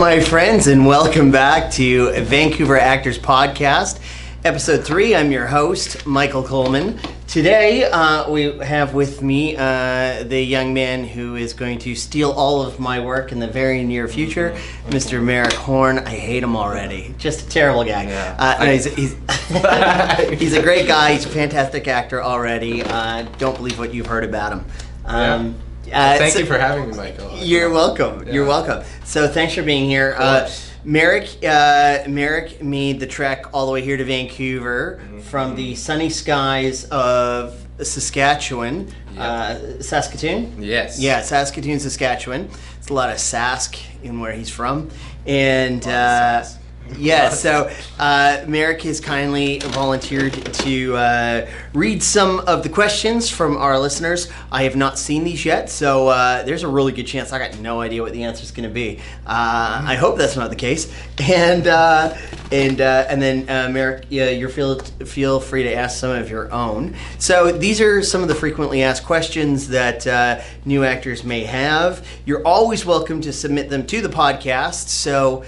my friends, and welcome back to Vancouver Actors Podcast Ep.3. I'm your host, Michael Coleman. Today, we have with me the young man who is going to steal all of my work in the very near future, Mr. Maryk Horn. I hate him already. Just a terrible guy. Yeah. He's a great guy. He's a fantastic actor already. Don't believe what you've heard about him. Thank you for having me, Michael. You're welcome. Yeah. You're welcome. So thanks for being here. Maryk made the trek all the way here to Vancouver from the sunny skies of Saskatchewan. Saskatoon? Yes. Yeah, Saskatoon, Saskatchewan. It's a lot of Sask in where he's from. And so Maryk has kindly volunteered to read some of the questions from our listeners. I have not seen these yet, so there's a really good chance I got no idea what the answer is going to be. I hope that's not the case. And then Maryk, you feel free to ask some of your own. So these are some of the frequently asked questions that new actors may have. You're always welcome to submit them to the podcast. So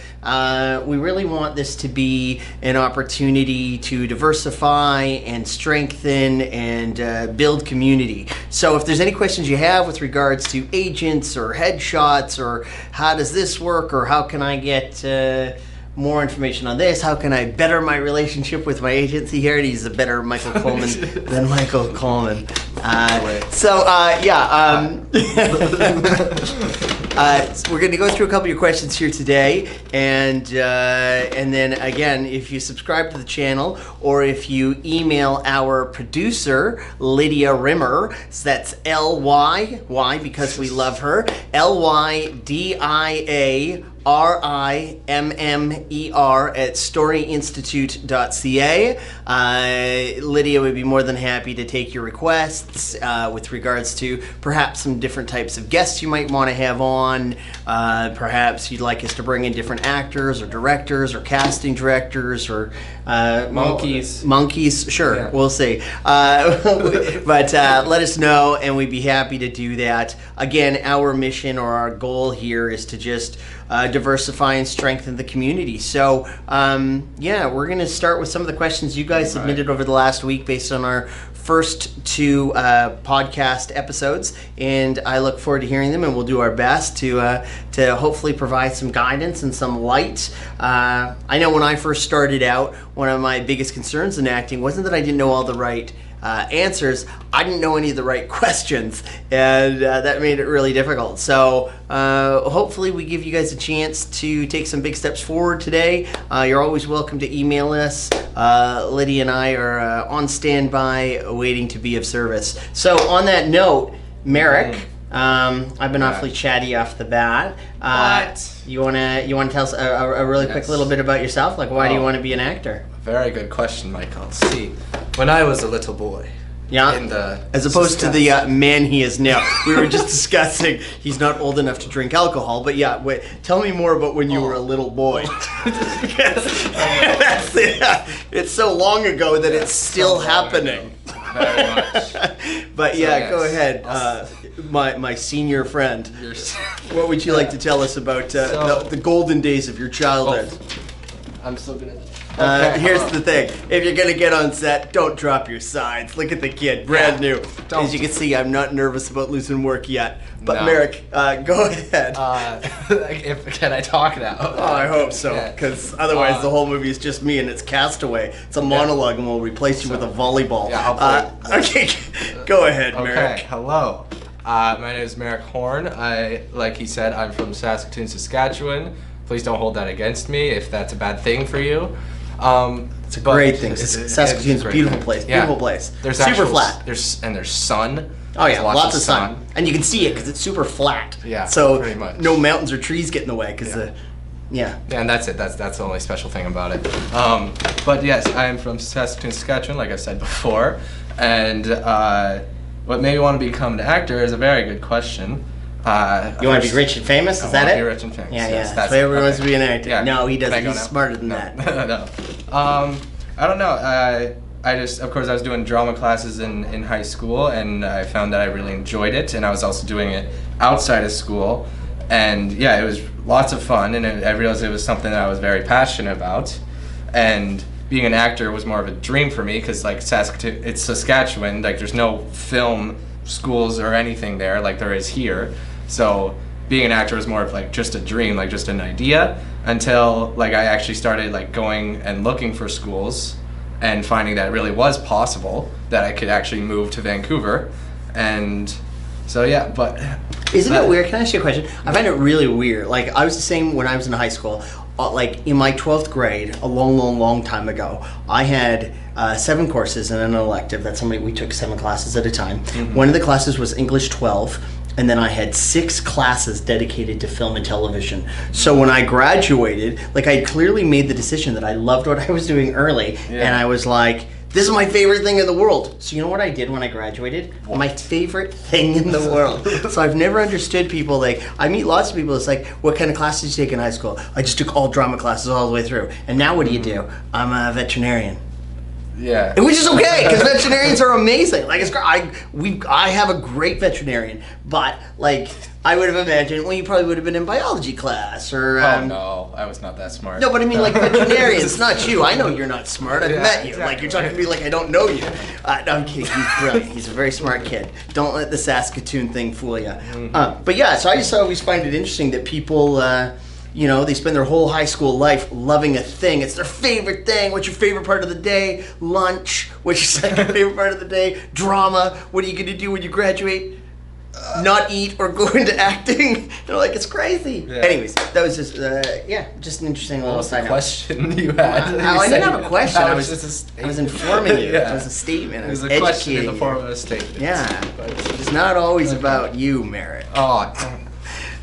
we really want this to be an opportunity to diversify and strengthen and build community. So if there's any questions you have with regards to agents or headshots or how does this work or how can I get more information on this, how can I better my relationship with my agency here, and he's a better Michael Coleman than Michael Coleman. We're going to go through a couple of your questions here today, and then again, if you subscribe to the channel or if you email our producer Lydia Rimmer, so that's L-Y, why? Because we love her, LYDIA RIMMER at storyinstitute.ca. Lydia would be more than happy to take your requests with regards to perhaps some different types of guests you might want to have on. Perhaps you'd like us to bring in different actors or directors or casting directors or monkeys. Sure, yeah. We'll see. But let us know, and we'd be happy to do that. Again, our mission or our goal here is to just diversify and strengthen the community. So, we're going to start with some of the questions you guys submitted over the last week based on our first two podcast episodes, and I look forward to hearing them, and we'll do our best to hopefully provide some guidance and some light. I know when I first started out, one of my biggest concerns in acting wasn't that I didn't know all the right answers. I didn't know any of the right questions, and that made it really difficult. So hopefully we give you guys a chance to take some big steps forward today. You're always welcome to email us. Lydia and I are on standby waiting to be of service. So on that note, Maryk, I've been awfully chatty off the bat. You wanna tell us a really quick little bit about yourself? Like, why do you want to be an actor? Very good question, Michael. See, when I was a little boy, as opposed to the man he is now. We were just discussing he's not old enough to drink alcohol, but tell me more about when you were a little boy. It's so long ago that it's still happening. Very much. But go ahead, my senior friend. What would you like to tell us about the golden days of your childhood? I'm still gonna. Here's the thing. If you're going to get on set, don't drop your sides. Look at the kid, brand new. As you can see, I'm not nervous about losing work yet. But no. Maryk, go ahead. Can I talk now? Oh, I hope so, because otherwise the whole movie is just me and it's Castaway. It's a monologue and we'll replace you with a volleyball. Yeah, I'll play. Okay, go ahead, Maryk. Okay, hello. My name is Maryk Horn. Like he said, I'm from Saskatoon, Saskatchewan. Please don't hold that against me if that's a bad thing for you. It's a great thing. Saskatoon's a beautiful place. Beautiful place. There's super flat. There's sun. Oh yeah, lots of sun. And you can see it because it's super flat. Yeah, so pretty much. No mountains or trees get in the way because and that's it. That's the only special thing about it. But yes, I am from Saskatoon, Saskatchewan, like I said before. And what made me want to become an actor is a very good question. You want to be rich and famous? Is that it? Be rich and famous. Yeah, yes, that's why everyone wants to be an actor. Yeah. No, he doesn't. He's smarter than that. No. I don't know. I just, of course, I was doing drama classes in high school, and I found that I really enjoyed it, and I was also doing it outside of school. And yeah, it was lots of fun, and I realized it was something that I was very passionate about. And being an actor was more of a dream for me because like it's Saskatchewan, like there's no film schools or anything there like there is here. So being an actor was more of like just a dream, like just an idea, until like I actually started like going and looking for schools and finding that it really was possible that I could actually move to Vancouver. And so yeah, but isn't it weird? Can I ask you a question? I find it really weird. Like I was the same when I was in high school. Like in my 12th grade, a long time ago, I had 7 courses and an elective. That's how many we took, 7 classes at a time. Mm-hmm. One of the classes was English 12, and then I had 6 classes dedicated to film and television. So when I graduated, like I clearly made the decision that I loved what I was doing early, and I was like, this is my favorite thing in the world. So you know what I did when I graduated? What? My favorite thing in the world. So I've never understood people like, I meet lots of people, it's like, what kind of classes did you take in high school? I just took all drama classes all the way through. And now what do? I'm a veterinarian. Yeah. Which is okay, because veterinarians are amazing. Like I have a great veterinarian, but like I would have imagined, well, you probably would have been in biology class or. Oh no, I was not that smart. No, but I mean, like veterinarians, not you. I know you're not smart. I've met you. Exactly. Like you're talking to me like I don't know you. No, I'm kidding. He's brilliant. He's a very smart kid. Don't let the Saskatoon thing fool you. Mm-hmm. But yeah, so I just always find it interesting that people. You know, they spend their whole high school life loving a thing. It's their favorite thing. What's your favorite part of the day? Lunch. What's your second favorite part of the day? Drama. What are you going to do when you graduate? Not eat or go into acting. They're like, it's crazy. Yeah. Anyways, that was just, just an interesting little side note. Question you had? I didn't have a question. I was informing you. It was a statement. It was a question in the form of a statement. Yeah. It's not always about you, Maryk. Oh,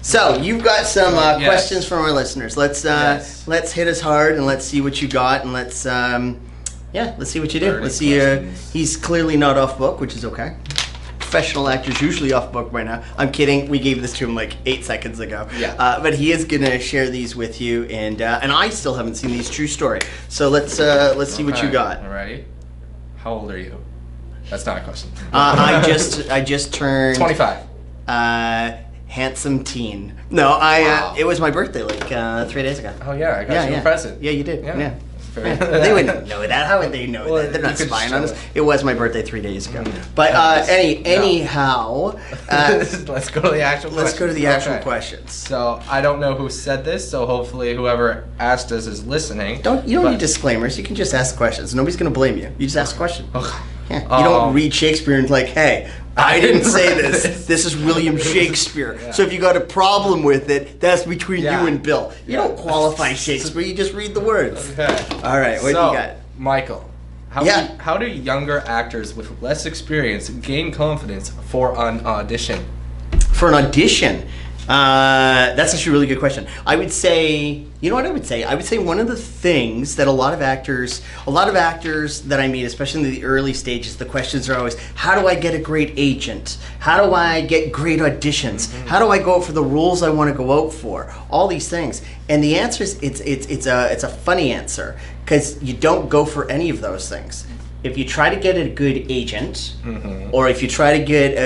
so you've got some questions from our listeners. Let's hit us hard and let's see what you got, and let's see what you do. Let's see. He's clearly not off book, which is okay. Professional actors usually off book by now. I'm kidding. We gave this to him like 8 seconds ago. Yeah. But he is gonna share these with you, and I still haven't seen these. True story. So let's see what you got. All right. How old are you? That's not a question. I just turned 25. Handsome teen. No, wow. It was my birthday like 3 days ago. Oh yeah, I got you a present. Yeah, you did. Yeah. They wouldn't know that. How would they know that? They're not spying on us. It was my birthday 3 days ago. But anyhow, let's go to the actual. Let's go to the actual questions. So I don't know who said this, so hopefully whoever asked us is listening. You don't need disclaimers. You can just ask questions. Nobody's gonna blame you. You just ask a question. Yeah. You don't read Shakespeare and like, hey, I didn't say this. This is William Shakespeare. Yeah. So if you got a problem with it, that's between you and Bill. You don't qualify Shakespeare. You just read the words. Okay. All right. What do you got? Michael, how do younger actors with less experience gain confidence for an audition? For an audition? That's actually a really good question. I would say, you know what I would say? I would say one of the things that a lot of actors that I meet, especially in the early stages, the questions are always, how do I get a great agent? How do I get great auditions? Mm-hmm. How do I go out for the roles I want to go out for? All these things. And the answer is, it's a funny answer, because you don't go for any of those things. If you try to get a good agent, or if you try to get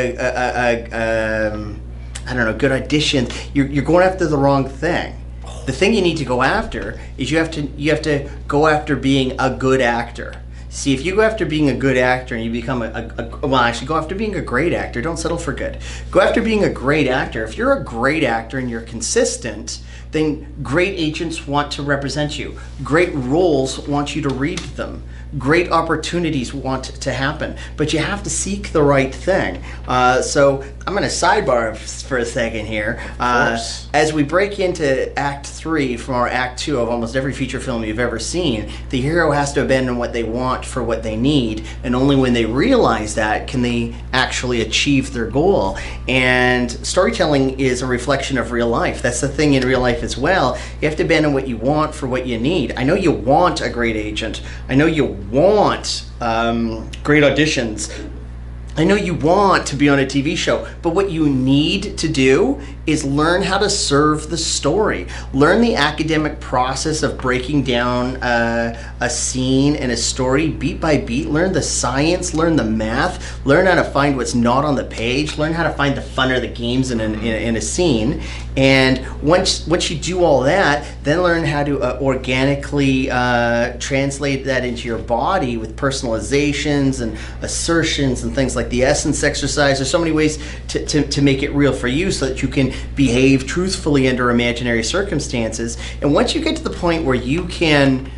good audition, you're going after the wrong thing. The thing you need to go after is you have to go after being a good actor. See, if you go after being a good actor and you become go after being a great actor. Don't settle for good. Go after being a great actor. If you're a great actor and you're consistent, then great agents want to represent you. Great roles want you to read them. Great opportunities want to happen, but you have to seek the right thing. So I'm going to sidebar for a second here. As we break into Act 3 from our Act 2 of almost every feature film you've ever seen, the hero has to abandon what they want for what they need, and only when they realize that can they actually achieve their goal. And storytelling is a reflection of real life. That's the thing in real life as well. You have to abandon what you want for what you need. I know you want a great agent. I know you want great auditions. I know you want to be on a TV show, but what you need to do is learn how to serve the story. Learn the academic process of breaking down a scene and a story beat by beat. Learn the science, learn the math, learn how to find what's not on the page, learn how to find the fun or the games in a scene. And once you do all that, then learn how to organically translate that into your body with personalizations and assertions and things like the essence exercise. There's so many ways to make it real for you so that you can behave truthfully under imaginary circumstances. And once you get to the point where you can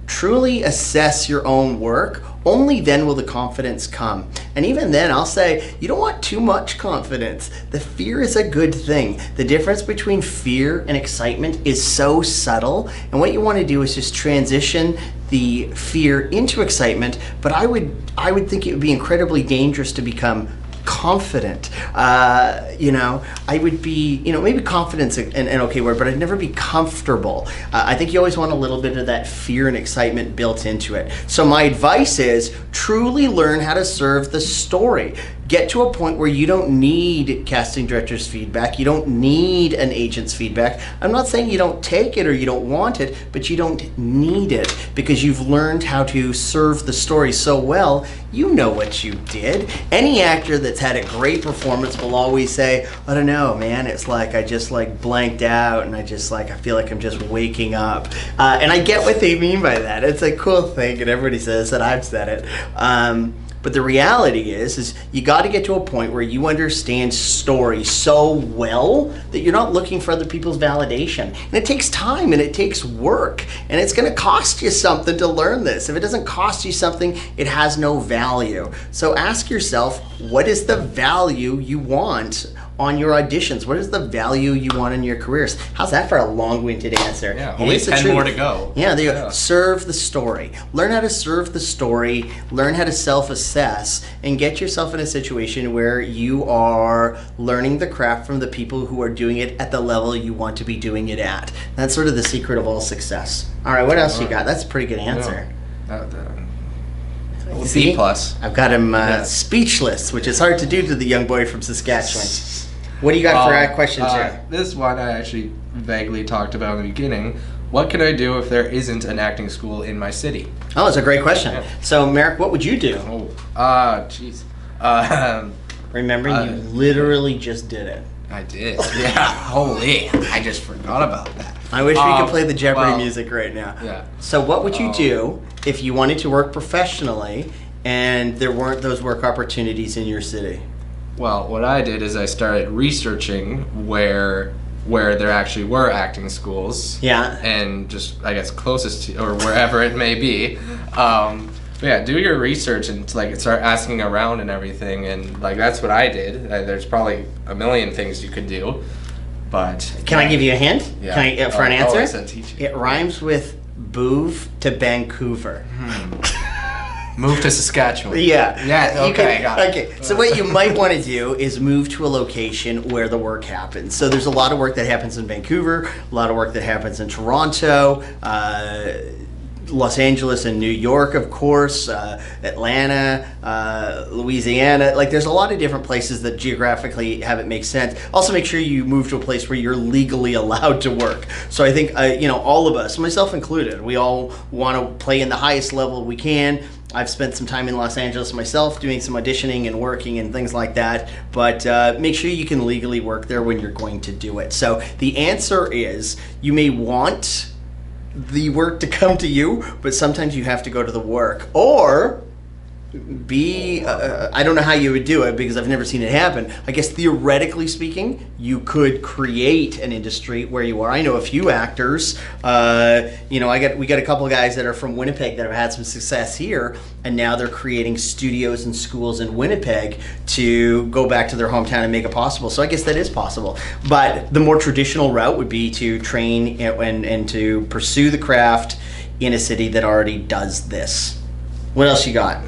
truly assess your own work, only then will the confidence come. And even then, I'll say, you don't want too much confidence. The fear is a good thing. The difference between fear and excitement is so subtle. And what you want to do is just transition the fear into excitement. But I would think it would be incredibly dangerous to become confident. I would be, maybe confidence an okay word, but I'd never be comfortable. I think you always want a little bit of that fear and excitement built into it. So my advice is truly learn how to serve the story. Get to a point where you don't need casting director's feedback. You don't need an agent's feedback. I'm not saying you don't take it or you don't want it, but you don't need it because you've learned how to serve the story so well, you know what you did. Any actor that's had a great performance will always say, I don't know, man, it's like I just blanked out and I feel like I'm just waking up. And I get what they mean by that. It's a cool thing and everybody says that. I've said it. But the reality is you got to get to a point where you understand story so well that you're not looking for other people's validation. And it takes time and it takes work. And it's going to cost you something to learn this. If it doesn't cost you something, it has no value. So ask yourself, what is the value you want on your auditions? What is the value you want in your careers? How's that for a long-winded answer? Yeah, only 10 more to go. Yeah, there you go. Serve the story. Learn how to serve the story, learn how to self-assess, and get yourself in a situation where you are learning the craft from the people who are doing it at the level you want to be doing it at. That's sort of the secret of all success. All right, what else you got? That's a pretty good answer. C+. I've got him speechless, which is hard to do to the young boy from Saskatchewan. What do you got for questions here? This one I actually vaguely talked about in the beginning. What can I do if there isn't an acting school in my city? Oh, it's a great question. Yeah. So, Maryk, what would you do? Jeez. Remember, you literally just did it. I did. Yeah. Holy. I just forgot about that. I wish we could play the Jeopardy music right now. Yeah. So what would you do if you wanted to work professionally and there weren't those work opportunities in your city? Well, what I did is I started researching where there actually were acting schools. Yeah. And just, I guess, closest to, or wherever it may be. But yeah, do your research and start asking around and everything. And that's what I did. There's probably a million things you could do. But can I give you a hint? Yeah. Can I, for an answer? I said teach you. It rhymes with move to Vancouver. Move to Saskatchewan. Yeah. Yeah, okay. Okay, so what you might want to do is move to a location where the work happens. So there's a lot of work that happens in Vancouver, a lot of work that happens in Toronto, Los Angeles and New York, of course, Atlanta, Louisiana. There's a lot of different places that geographically have it make sense. Also, make sure you move to a place where you're legally allowed to work. So I think, all of us, myself included, we all want to play in the highest level we can. I've spent some time in Los Angeles myself doing some auditioning and working and things like that, but make sure you can legally work there when you're going to do it. So the answer is you may want the work to come to you, but sometimes you have to go to the work. Or I don't know how you would do it because I've never seen it happen. I guess theoretically speaking, you could create an industry where you are. I know a few actors. We got a couple of guys that are from Winnipeg that have had some success here, and now they're creating studios and schools in Winnipeg to go back to their hometown and make it possible. So I guess that is possible. But the more traditional route would be to train and to pursue the craft in a city that already does this. What else you got?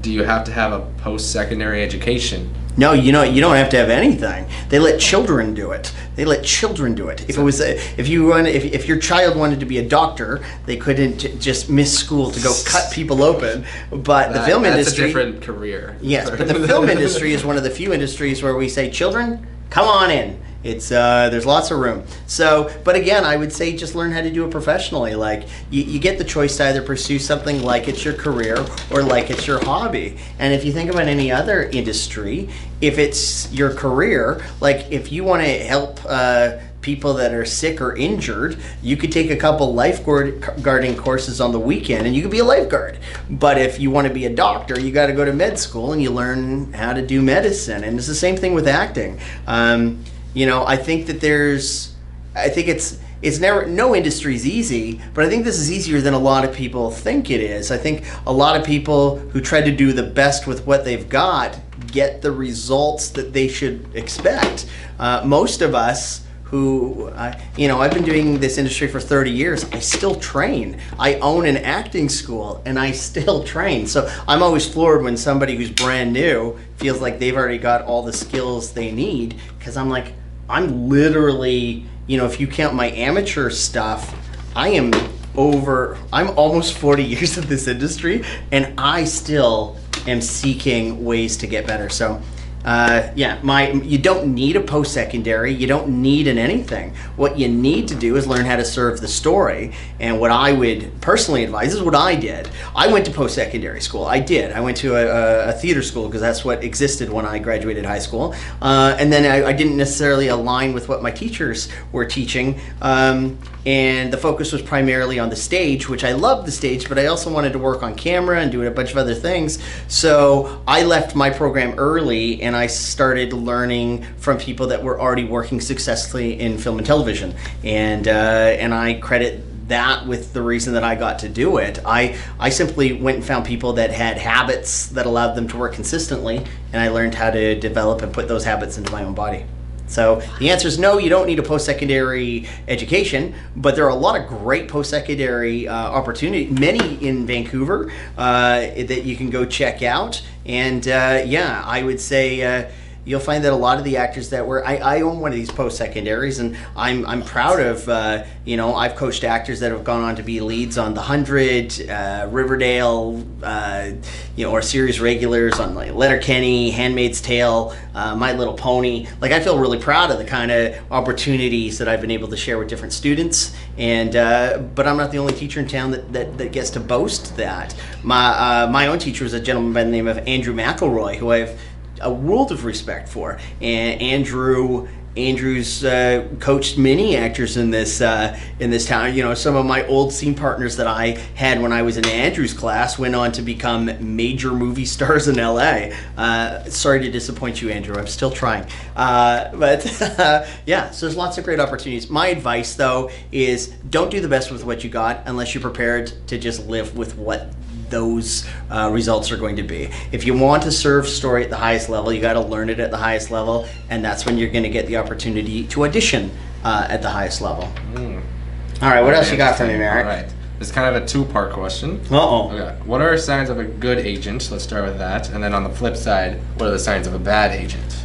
Do you have to have a post-secondary education? No, you don't have to have anything. They let children do it. If your child wanted to be a doctor, they couldn't just miss school to go cut people open. But the film industry, that's a different career. Yes, but the film industry is one of the few industries where we say, children, come on in. It's there's lots of room. So, but again, I would say just learn how to do it professionally. Like you get the choice to either pursue something like it's your career or like it's your hobby. And if you think about any other industry, if it's your career, like if you want to help people that are sick or injured, you could take a couple lifeguarding courses on the weekend and you could be a lifeguard. But if you want to be a doctor, you got to go to med school and you learn how to do medicine. And it's the same thing with acting. I think that it's never, no industry is easy, but I think this is easier than a lot of people think it is. I think a lot of people who try to do the best with what they've got get the results that they should expect. Most of us who, I've been doing this industry for 30 years. I still train. I own an acting school and I still train. So I'm always floored when somebody who's brand new feels like they've already got all the skills they need, because I'm like, I'm literally, if you count my amateur stuff, I'm almost 40 years in this industry and I still am seeking ways to get better. So you don't need a post-secondary. You don't need anything. What you need to do is learn how to serve the story. And what I would personally advise, this is what I did. I went to post-secondary school. I did. I went to a theater school because that's what existed when I graduated high school. And then I didn't necessarily align with what my teachers were teaching. And the focus was primarily on the stage, which I loved the stage, but I also wanted to work on camera and do a bunch of other things. So I left my program early and I started learning from people that were already working successfully in film and television. And I credit that with the reason that I got to do it. I simply went and found people that had habits that allowed them to work consistently, and I learned how to develop and put those habits into my own body. So the answer is no, you don't need a post-secondary education, but there are a lot of great post-secondary opportunities, many in Vancouver that you can go check out. And I would say you'll find that a lot of the actors that I own one of these post-secondaries, and I'm proud of, I've coached actors that have gone on to be leads on The 100, Riverdale, or series regulars on like Letterkenny, Handmaid's Tale, My Little Pony. Like, I feel really proud of the kind of opportunities that I've been able to share with different students. And but I'm not the only teacher in town that gets to boast that. My own teacher was a gentleman by the name of Andrew McElroy, who I've a world of respect for. And Andrew's coached many actors in this town. Some of my old scene partners that I had when I was in Andrew's class went on to become major movie stars in LA. Sorry to disappoint you, Andrew. I'm still trying. So there's lots of great opportunities. My advice, though, is don't do the best with what you got unless you're prepared to just live with what those results are going to be. If you want to serve story at the highest level, you got to learn it at the highest level, and that's when you're going to get the opportunity to audition at the highest level. All right, what else you got for me, Maryk? All right, it's kind of a two-part question. Okay. What are signs of a good agent? Let's start with that, and then on the flip side, what are the signs of a bad agent?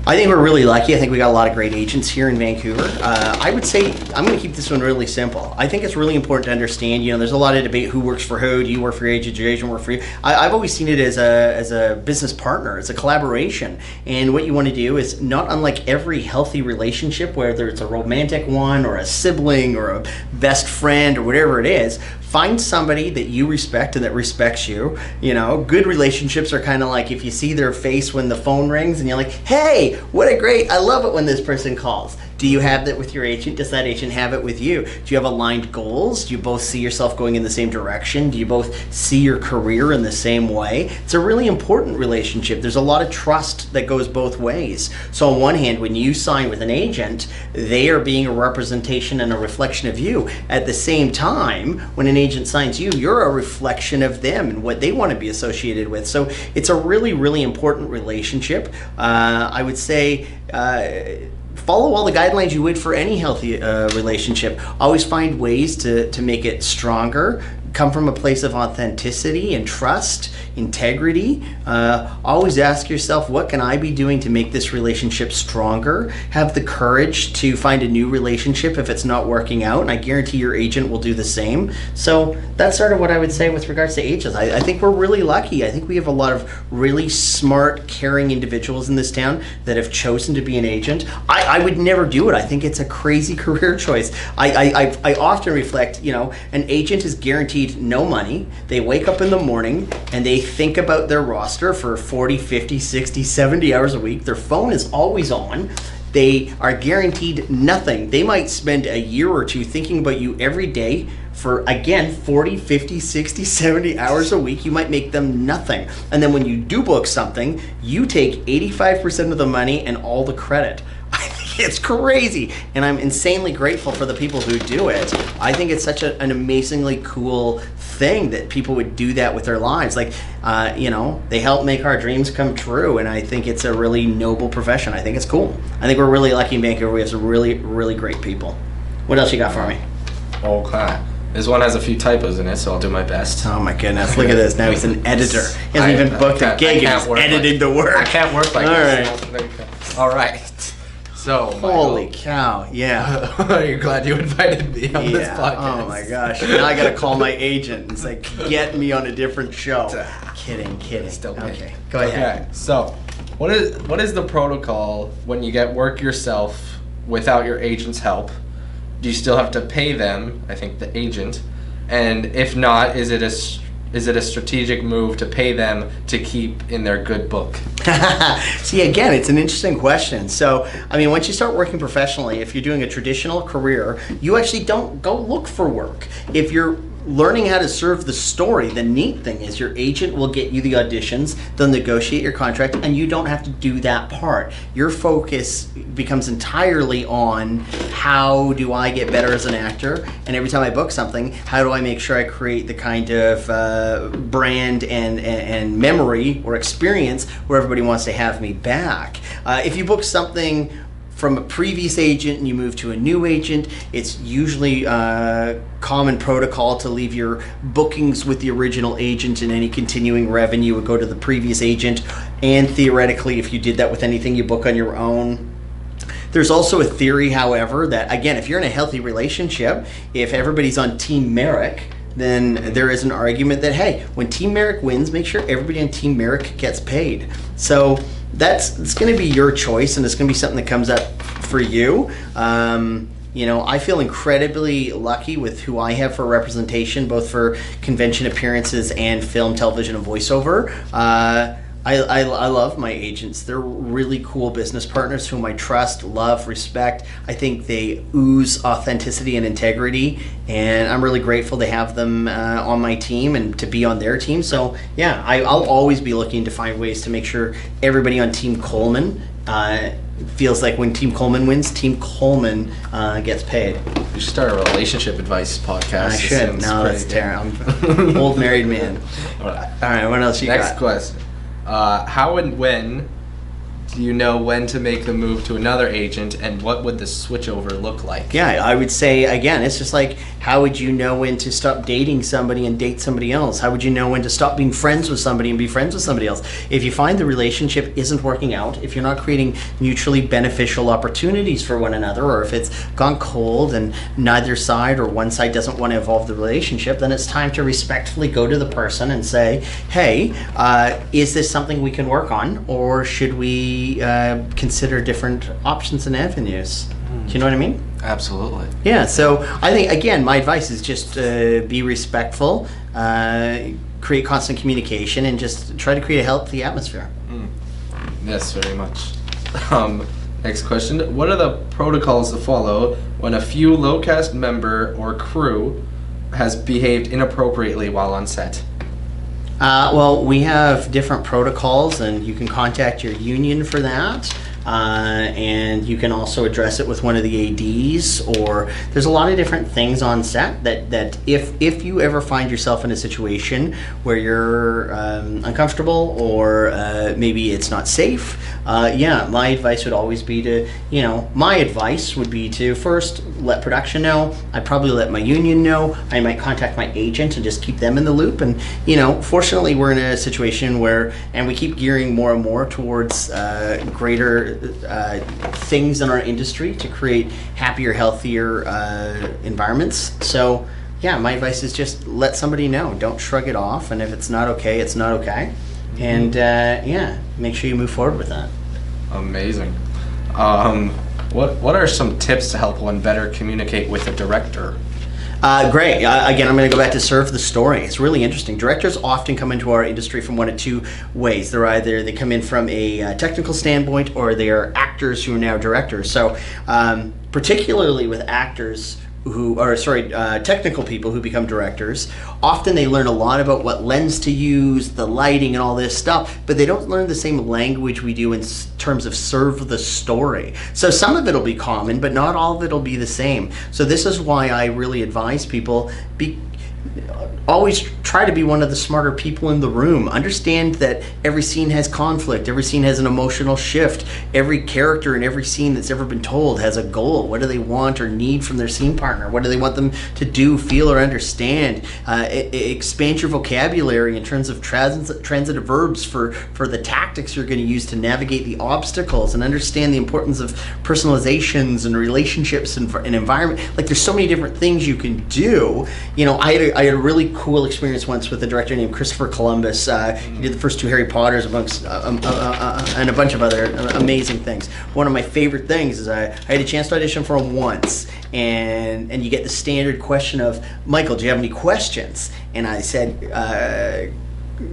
I think we're really lucky. I think we got a lot of great agents here in Vancouver. I would say I'm going to keep this one really simple. I think it's really important to understand, there's a lot of debate who works for who. Do you work for your agent? Does your agent work for you? I've always seen it as a business partner. It's a collaboration. And what you want to do is, not unlike every healthy relationship, whether it's a romantic one or a sibling or a best friend or whatever it is, find somebody that you respect and that respects you. Good relationships are kind of like if you see their face when the phone rings and you're like, hey, I love it when this person calls. Do you have that with your agent? Does that agent have it with you? Do you have aligned goals? Do you both see yourself going in the same direction? Do you both see your career in the same way? It's a really important relationship. There's a lot of trust that goes both ways. So on one hand, when you sign with an agent, they are being a representation and a reflection of you. At the same time, when an agent signs you, you're a reflection of them and what they want to be associated with. So it's a really, really important relationship. I would say follow all the guidelines you would for any healthy relationship. Always find ways to make it stronger. come from a place of authenticity and trust, integrity. Always ask yourself, what can I be doing to make this relationship stronger? Have the courage to find a new relationship if it's not working out, and I guarantee your agent will do the same. So that's sort of what I would say with regards to agents. I think we're really lucky. I think we have a lot of really smart, caring individuals in this town that have chosen to be an agent. I would never do it. I think it's a crazy career choice. I often reflect, an agent is guaranteed no money. They wake up in the morning and they think about their roster for 40, 50, 60, 70 hours a week. Their phone is always on. They are guaranteed nothing. They might spend a year or two thinking about you every day for, again, 40, 50, 60, 70 hours a week. You might make them nothing. And then when you do book something, you take 85% of the money and all the credit. I think it's crazy. And I'm insanely grateful for the people who do it. I think it's such an amazingly cool thing that people would do that with their lives. Like, they help make our dreams come true. And I think it's a really noble profession. I think it's cool. I think we're really lucky in Vancouver. We have some really, really great people. What else you got for me? Okay. This one has a few typos in it, so I'll do my best. Oh my goodness, look at this. Now he's an editor. He hasn't even booked a gig, he's editing the work. I can't work like this. All right. So, holy cow, yeah. Are you glad you invited me on this podcast? Oh my gosh. Now I gotta call my agent and say, get me on a different show. Kidding. Still okay, go ahead. Okay, so what is the protocol when you get work yourself without your agent's help? Do you still have to pay them, I think the agent? And if not, is it a strategic move to pay them to keep in their good book? See, again, it's an interesting question. So, once you start working professionally, if you're doing a traditional career, you actually don't go look for work. If you're learning how to serve the story, the neat thing is your agent will get you the auditions, they'll negotiate your contract, and you don't have to do that part. Your focus becomes entirely on how do I get better as an actor, and every time I book something, how do I make sure I create the kind of brand and memory or experience where everybody wants to have me back. If you book something from a previous agent and you move to a new agent, it's usually common protocol to leave your bookings with the original agent, and any continuing revenue would go to the previous agent. And theoretically, if you did that with anything you book on your own. There's also a theory, however, that again, if you're in a healthy relationship, if everybody's on Team Maryk, then there is an argument that, hey, when Team Maryk wins, make sure everybody on Team Maryk gets paid. So it's going to be your choice, and it's going to be something that comes up for you. I feel incredibly lucky with who I have for representation, both for convention appearances and film, television, and voiceover. I love my agents. They're really cool business partners whom I trust, love, respect. I think they ooze authenticity and integrity, and I'm really grateful to have them on my team and to be on their team. So yeah, I'll always be looking to find ways to make sure everybody on Team Coleman feels like when Team Coleman wins, Team Coleman gets paid. You should start a relationship advice podcast. I should. No, that's terrible. I'm an old married man. All right, what else you got? Next question. How and when do you know when to make the move to another agent, and what would the switchover look like? Yeah, I would say, again, it's just like, how would you know when to stop dating somebody and date somebody else? How would you know when to stop being friends with somebody and be friends with somebody else? If you find the relationship isn't working out, if you're not creating mutually beneficial opportunities for one another, or if it's gone cold and neither side or one side doesn't want to evolve the relationship, then it's time to respectfully go to the person and say, hey, is this something we can work on, or should we consider different options and avenues? Do you know what I mean? Absolutely. Yeah, so I think, again, my advice is just be respectful, create constant communication, and just try to create a healthy atmosphere. Yes, very much. Next question. What are the protocols to follow when a few low cast member or crew has behaved inappropriately while on set? Well, we have different protocols, and you can contact your union for that. and you can also address it with one of the ADs, or there's a lot of different things on set that if you ever find yourself in a situation where you're uncomfortable, or maybe it's not safe, my advice would always be to, my advice would be to first let production know. I'd probably let my union know. I might contact my agent and just keep them in the loop. And, fortunately we're in a situation where, and we keep gearing more and more towards greater things in our industry to create happier, healthier environments. So, my advice is just let somebody know. Don't shrug it off. And if it's not okay, it's not okay. And make sure you move forward with that. Amazing. What are some tips to help one better communicate with a director? Great. Again, I'm going to go back to serve the story. It's really interesting. Directors often come into our industry from one of two ways. They come in from a technical standpoint, or they are actors who are now directors. So particularly with actors technical people who become directors, often they learn a lot about what lens to use, the lighting and all this stuff, but they don't learn the same language we do in terms of serve the story. So some of it'll be common, but not all of it'll be the same. So this is why I really advise people, always try to be one of the smarter people in the room. Understand that every scene has conflict. Every scene has an emotional shift. Every character in every scene that's ever been told has a goal. What do they want or need from their scene partner? What do they want them to do, feel, or understand? Expand your vocabulary in terms of transitive verbs for the tactics you're going to use to navigate the obstacles, and understand the importance of personalizations and relationships and environment. Like, there's so many different things you can do. I had a really cool experience once with a director named Christopher Columbus. He did the first two Harry Potters amongst and a bunch of other amazing things. One of my favorite things is I had a chance to audition for him once, and you get the standard question of, Michael, do you have any questions? And I said,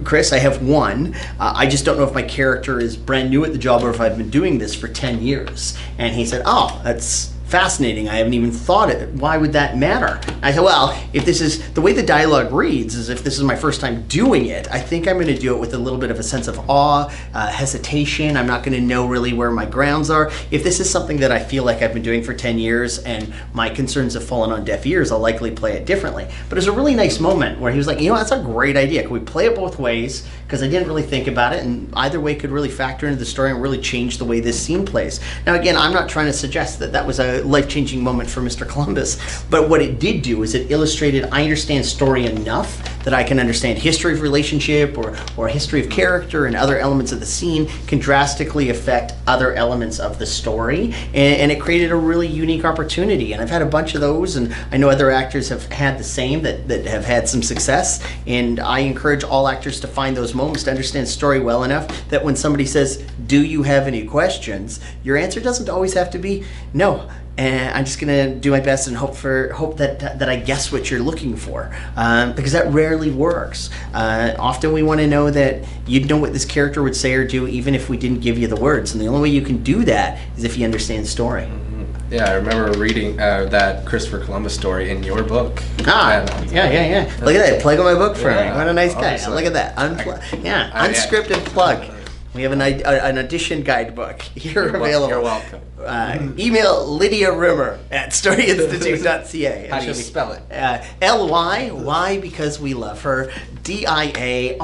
Chris, I have one. I just don't know if my character is brand new at the job or if I've been doing this for 10 years. And he said, oh, that's fascinating. I haven't even thought it. Why would that matter? I said, well, if this is the way the dialogue reads, is if this is my first time doing it, I think I'm going to do it with a little bit of a sense of awe, hesitation. I'm not going to know really where my grounds are. If this is something that I feel like I've been doing for 10 years and my concerns have fallen on deaf ears, I'll likely play it differently. But it was a really nice moment where he was like, that's a great idea. Can we play it both ways? Because I didn't really think about it, and either way could really factor into the story and really change the way this scene plays. Now, again, I'm not trying to suggest that was a life-changing moment for Mr. Columbus, but what it did do is it illustrated I understand story enough that I can understand history of relationship or history of character, and other elements of the scene can drastically affect other elements of the story, and it created a really unique opportunity. And I've had a bunch of those, and I know other actors have had the same that have had some success, and I encourage all actors to find those moments to understand story well enough that when somebody says, do you have any questions, your answer doesn't always have to be no. And I'm just gonna do my best and hope that I guess what you're looking for, because that rarely works. Often we want to know that you'd know what this character would say or do, even if we didn't give you the words. And the only way you can do that is if you understand story. Mm-hmm. Yeah, I remember reading that Christopher Columbus story in your book. Yeah. Look at that, plug on my book for me. What a nice guy. Look at that, unscripted plug. We have an audition guidebook here available. You're welcome. Email Lydia Rimmer at storyinstitute.ca. How should we spell it? L-Y, why? Because we love her. D-I-A-R-I-M-M-E-R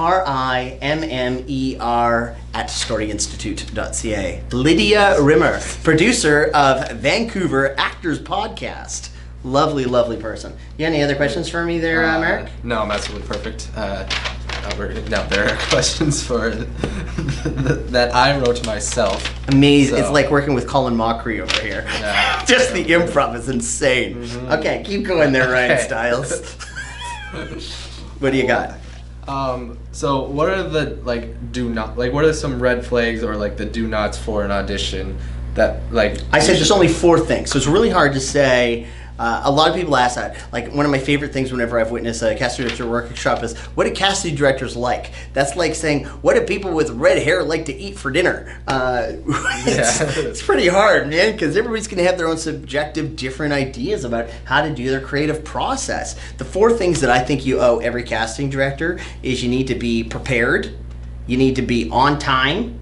at storyinstitute.ca. Lydia Rimmer, producer of Vancouver Actors Podcast. Lovely, lovely person. You got any other questions for me there, Maryk? No, I'm absolutely perfect. No, there are questions for that I wrote myself. Amazing. So. It's like working with Colin Mockery over here. Yeah, just the improv is insane. Mm-hmm. Okay, keep going there, Ryan Stiles. What do you got? So what are the what are some red flags or the do nots for an audition that I said there's only 4 things, so it's really hard to say. A lot of people ask that. One of my favorite things whenever I've witnessed a casting director workshop is, what do casting directors like? That's like saying, what do people with red hair like to eat for dinner? It's pretty hard, man, because everybody's going to have their own subjective, different ideas about how to do their creative process. The 4 things that I think you owe every casting director is you need to be prepared, you need to be on time,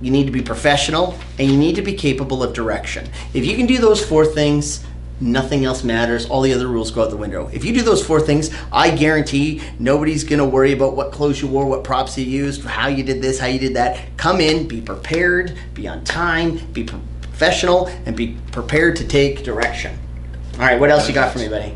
you need to be professional, and you need to be capable of direction. If you can do those 4 things, nothing else matters. All the other rules go out the window. If you do those 4 things, I guarantee nobody's going to worry about what clothes you wore, what props you used, how you did this, how you did that. Come in, be prepared, be on time, be professional, and be prepared to take direction. All right, what else you got for me, buddy?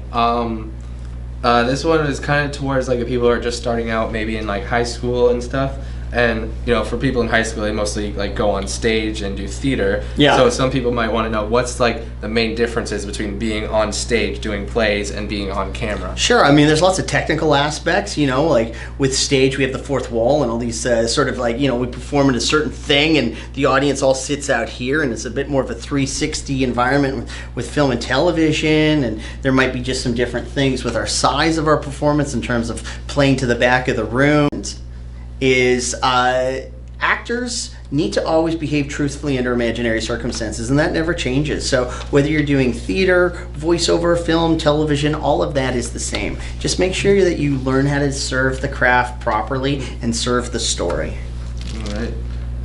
This one is kind of towards like the people who are just starting out, maybe in like high school and stuff. And for people in high school, they mostly like go on stage and do theater. Yeah. So some people might want to know what's like the main differences between being on stage doing plays and being on camera. Sure. I mean, there's lots of technical aspects. Like with stage, we have the fourth wall and all these sort of like we perform in a certain thing, and the audience all sits out here, and it's a bit more of a 360 environment with film and television. And there might be just some different things with our size of our performance in terms of playing to the back of the room. Is actors need to always behave truthfully under imaginary circumstances, and that never changes. So whether you're doing theater, voiceover, film, television, all of that is the same. Just make sure that you learn how to serve the craft properly and serve the story. All right.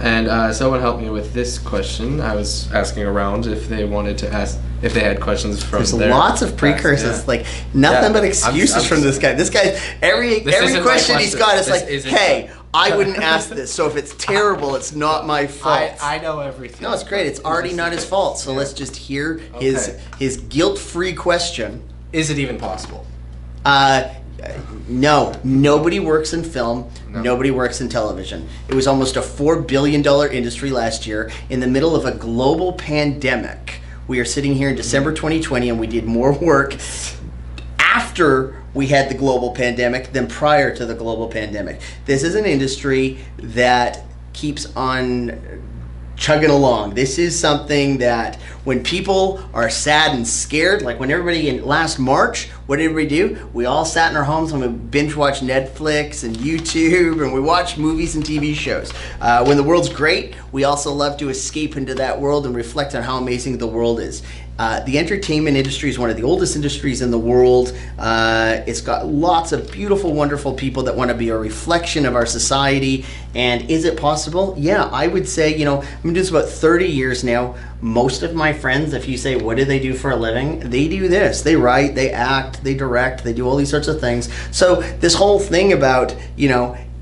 And someone helped me with this question. I was asking around if they wanted to ask if they had questions from There's lots of precursors, like nothing but excuses from this guy. This guy, every question he's got is like, hey, I wouldn't ask this, so if it's terrible, it's not my fault. I know everything. No, it's great. It's already not his fault. So let's just hear his guilt-free question. Is it even possible? No. Nobody works in film. No. Nobody works in television. It was almost a $4 billion industry last year in the middle of a global pandemic. We are sitting here in December 2020, and we did more work after we had the global pandemic than prior to the global pandemic. This is an industry that keeps on chugging along. This is something that when people are sad and scared, like when everybody in last March, what did we do? We all sat in our homes and we binge watched Netflix and YouTube, and we watched movies and TV shows. When the world's great, we also love to escape into that world and reflect on how amazing the world is. The entertainment industry is one of the oldest industries in the world. It's got lots of beautiful, wonderful people that want to be a reflection of our society. And is it possible? Yeah, I would say, I've been doing this about 30 years now. Most of my friends, if you say, what do they do for a living? They do this. They write, they act, they direct, they do all these sorts of things. So this whole thing about,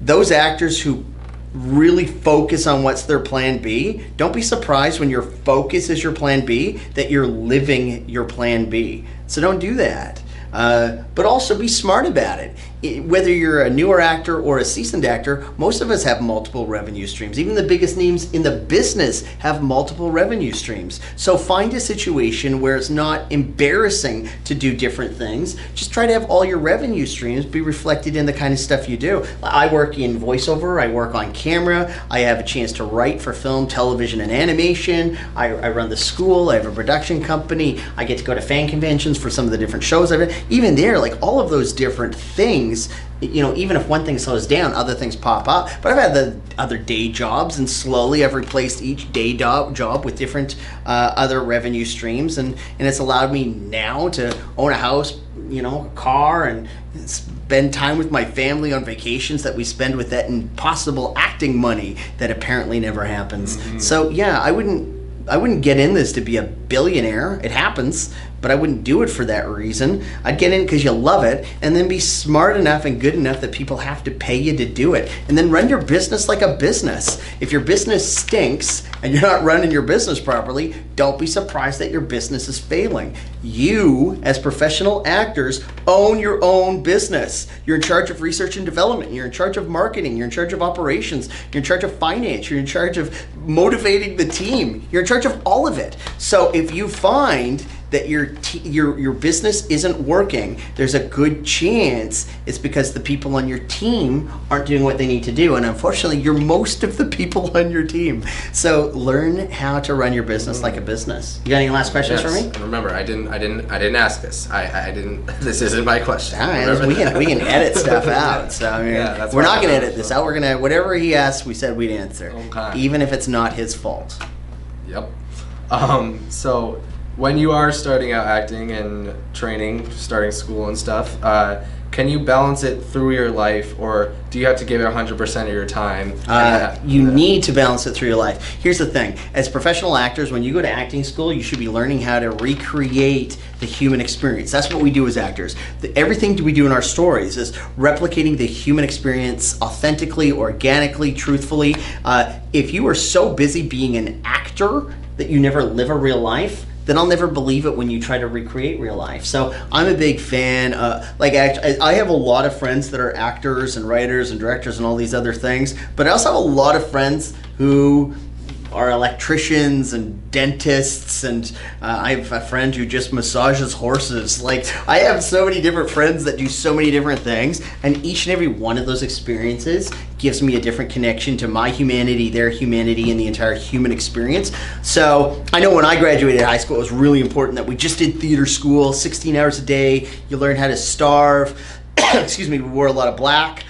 those actors who really focus on what's their plan B, don't be surprised when your focus is your plan B that you're living your plan B. So don't do that. But also be smart about it. Whether you're a newer actor or a seasoned actor, most of us have multiple revenue streams. Even the biggest names in the business have multiple revenue streams. So find a situation where it's not embarrassing to do different things. Just try to have all your revenue streams be reflected in the kind of stuff you do. I work in voiceover, I work on camera, I have a chance to write for film, television, and animation. I run the school, I have a production company, I get to go to fan conventions for some of the different shows I've done. Even there, like all of those different things, even if one thing slows down, other things pop up. But I've had the other day jobs, and slowly I've replaced each day job with different other revenue streams, and it's allowed me now to own a house, a car, and spend time with my family on vacations that we spend with that impossible acting money that apparently never happens. Mm-hmm. So yeah, I wouldn't get in this to be a billionaire. It happens, but I wouldn't do it for that reason. I'd get in because you love it, and then be smart enough and good enough that people have to pay you to do it. And then run your business like a business. If your business stinks and you're not running your business properly, don't be surprised that your business is failing. You, as professional actors, own your own business. You're in charge of research and development. You're in charge of marketing. You're in charge of operations. You're in charge of finance. You're in charge of motivating the team. You're in charge of all of it. So if you find that your business isn't working, there's a good chance it's because the people on your team aren't doing what they need to do. And unfortunately, you're most of the people on your team. So learn how to run your business like a business. You got any last questions for me? And remember, I didn't ask this. I didn't. This isn't my question. All right, we can edit stuff out. So I mean, we're not gonna edit this out. We're gonna whatever he asks, we said we'd answer, even if it's not his fault. Yep. So when you are starting out acting and training, starting school and stuff, can you balance it through your life, or do you have to give it 100% of your time? You need to balance it through your life. Here's the thing. As professional actors, when you go to acting school, you should be learning how to recreate the human experience. That's what we do as actors. Everything we do in our stories is replicating the human experience authentically, organically, truthfully. If you are so busy being an actor that you never live a real life, then I'll never believe it when you try to recreate real life. So I'm a big fan. I have a lot of friends that are actors and writers and directors and all these other things, but I also have a lot of friends who are electricians and dentists, and I have a friend who just massages horses. Like, I have so many different friends that do so many different things, and each and every one of those experiences gives me a different connection to my humanity, their humanity, and the entire human experience. So I know when I graduated high school, it was really important that we just did theater school, 16 hours a day. You learn how to starve. Excuse me, we wore a lot of black.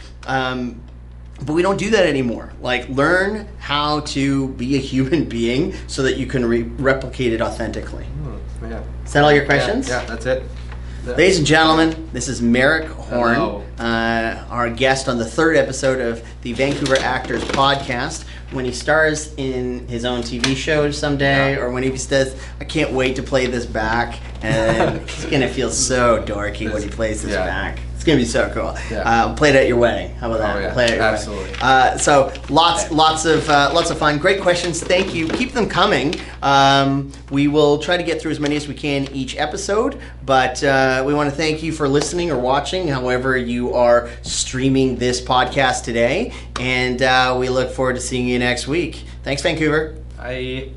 But we don't do that anymore. Like, learn how to be a human being so that you can replicate it authentically. Yeah. Is that all your questions? Yeah, that's it. Yeah. Ladies and gentlemen, this is Maryk Horn, our guest on the 3rd episode of the Vancouver Actors Podcast. When he stars in his own TV show someday, or when he says, I can't wait to play this back, and he's going to feel so dorky when he plays this back. It's gonna be so cool. Yeah. Play it at your wedding. How about that? Oh, yeah. Play it at your Absolutely. wedding. So lots of fun. Great questions. Thank you. Keep them coming. We will try to get through as many as we can each episode. But we want to thank you for listening or watching, however you are streaming this podcast today. And we look forward to seeing you next week. Thanks, Vancouver. Bye.